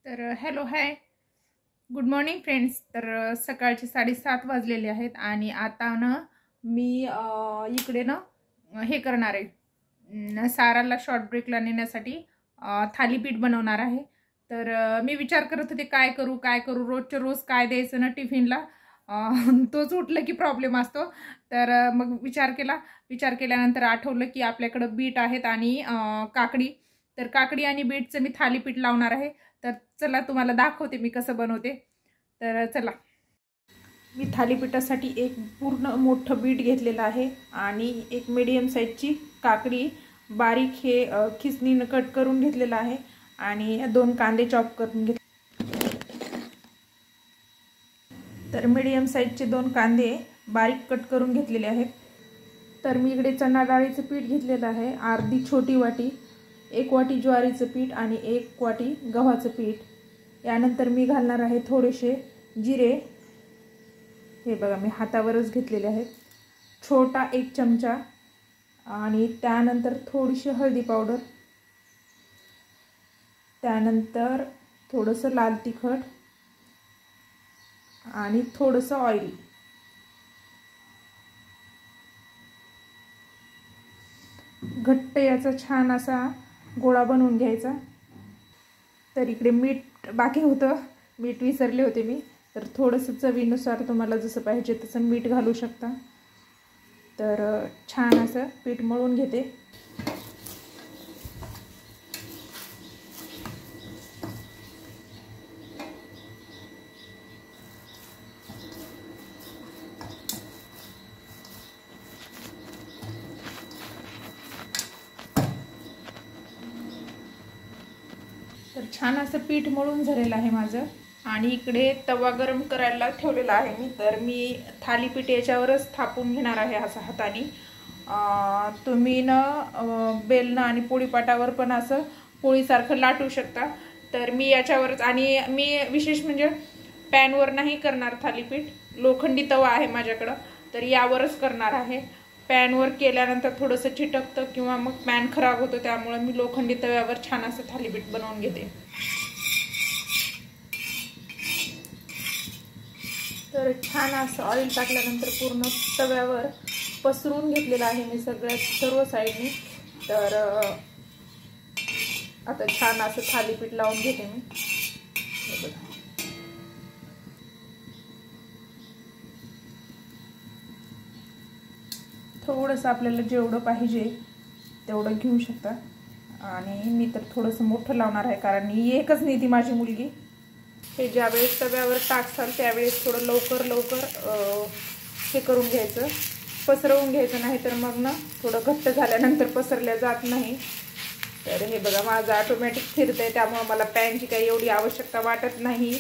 तर hello hi good morning friends. तर सकाळचे 7:30 वाजलेले आहेत आणि आता ना मी इकडे ना हे करणार आहे, साराला शॉर्ट ब्रेकला नेण्यासाठी थालीपीठ बनवणार आहे. तर मी विचार करत होते काय करू रोजच्या रोज काय द्यायचं ना टिफिनला. तोच उठलं की प्रॉब्लेम असतो. तर मग विचार केल्यानंतर आठवलं की आपल्याकडं बीट आहेत आणि काकडी. तर काकडी आणि बीटचं मी थालीपीठ लावणार आहे. तर चला तुम्हाला दाखवते मी कसं बनवते. तर चला, मी थालीपीठासाठी एक पूर्ण मोठं बीट घेतलेलं आहे आणि एक मीडियम साईजची काकडी बारीक हे खिसणीनं कट करून घेतलेलं आहे आणि 2 कांदे चॉप करून घेतले. तर मीडियम साईजचे 2 कांदे बारीक कट करून घेतलेले आहेत. तर मी इकडे चणा डाळीचं पीठ घेतलेलं आहे, अर्धी छोटी वाटी, 1 वाटी ज्वारीचं पीठ आणि 1 वाटी गव्हाचं पीठ. यानंतर मी घालणार आहे थोडेसे जिरे, हे बघा मी हातावरच घेतलेले आहेत, छोटा 1 चमचा. आणि त्यानंतर थोडीशी हळदी पावडर, त्यानंतर थोडंसं लाल तिखट आणि थोडंसं ऑइल. घट्ट याचा छान असा गोळा बनवून घ्यायचा. तर इकडे मीठ बाकी होतं, मीठ विसरले होते मी. तर थोडंसं चवीनुसार तुम्हाला जसं पाहिजे तसं मीठ घालू शकता. तर छान असं पीठ मळून घेते. तर छान असं पीठ मळून झालेलं आहे माझं आणि इकडे तवा गरम करायला ठेवलेला आहे मी. तर मी थालीपीठ याच्यावरच थापून घेणार आहे असं हाताने. तुम्ही ना बेलनं आणि पोळीपाटावर पण असं पोळीसारखं लाटू शकता. तर मी याच्यावरच, आणि मी विशेष म्हणजे पॅनवर नाही करणार थालीपीठ, लोखंडी तवा आहे माझ्याकडं, तर यावरच करणार आहे. पॅनवर केल्यानंतर थोडंसं चिटकतं किंवा मग पॅन खराब होतं, त्यामुळे मी लोखंडी तव्यावर छान असं थालीपीठ बनवून घेते. तर छान असं ऑइल टाकल्यानंतर पूर्ण तव्यावर पसरून घेतलेलं आहे मी सर्व साईडनी. तर आता छान असं थालीपीठ लावून घेते मी. थोडंसं आपल्याला जेवढं पाहिजे तेवढं घेऊ शकता. आणि मी तर थोडंसं मोठं लावणार आहे, कारण एकच नाही ती माझी मुलगी. हे ज्यावेळेस तव्यावर टाकसाल त्यावेळेस थोडं लवकर हे करून घ्यायचं, पसरवून घ्यायचं, नाही तर मग ना थोडं घट्ट झाल्यानंतर पसरल्या जात नाही. तर हे बघा माझं ऑटोमॅटिक फिरतंय, त्यामुळे मला पॅनची काही एवढी आवश्यकता वाटत नाही.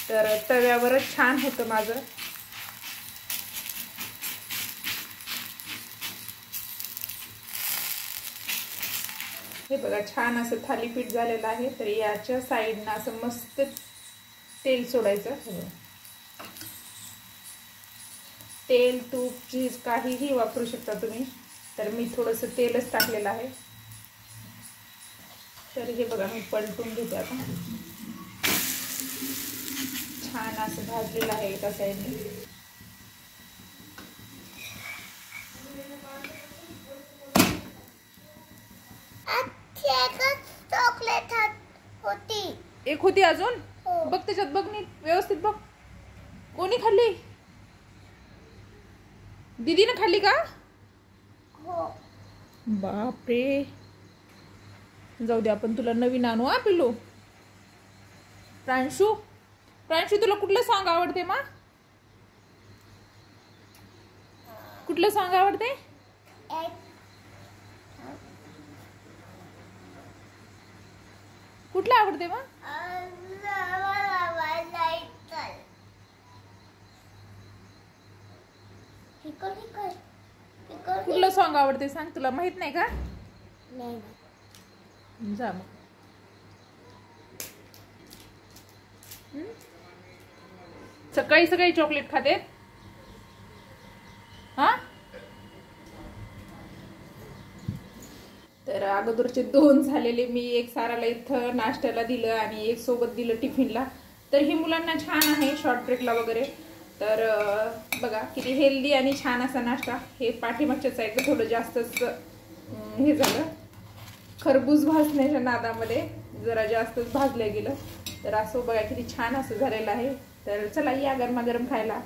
तर तव्यावरच छान होतं माझं. हे बघा छान असं थालीपीठ झालेलं आहे. तर याच्या साईडनं असं मस्त तेल सोडायचं. तेल, तूप, चीज काहीही वापरू शकता तुम्ही. तर मी थोडंसं तेलच टाकलेलं आहे. तर हे बघा मी पलटून घेते आता. छान असं भाजलेलं आहे एका साईडने. चॉकलेट होती, एक होती अजून. बघ त्याच्यात, बघ नीट व्यवस्थित बघ. कोणी खाल्ली? दीदीने खाल्ली का? हो. बापरे, जाऊ दे आपण तुला नवीन आणू. पिल्लू प्रांशू तुला कुठलं सॉंग आवडते? मा कुठलं सॉंग आवडते? कुठलं आवडते? मा कुठलं सॉंग आवडते सांग. तुला माहित नाही का? नाही. जा मग. सकाळी चॉकलेट खाते. हा तर अगं अगोदरचे 2 झालेले मी एक साराला इथं नाश्त्याला दिलं आणि एक सोबत दिलं टिफिनला. तर ही मुलांना छान आहे शॉर्ट ब्रेकला वगैरे. तर बघा किती हेल्दी आणि छान असा नाश्ता. हे पाठीमागच्या साईडला थोडं जास्तच हे झालं, खरबूज भाजण्याच्या नादामध्ये जरा जास्तच भाजलं गेलं. तर असं बघा किती छान असं झालेलं आहे. तर चला या गरमागरम खायला.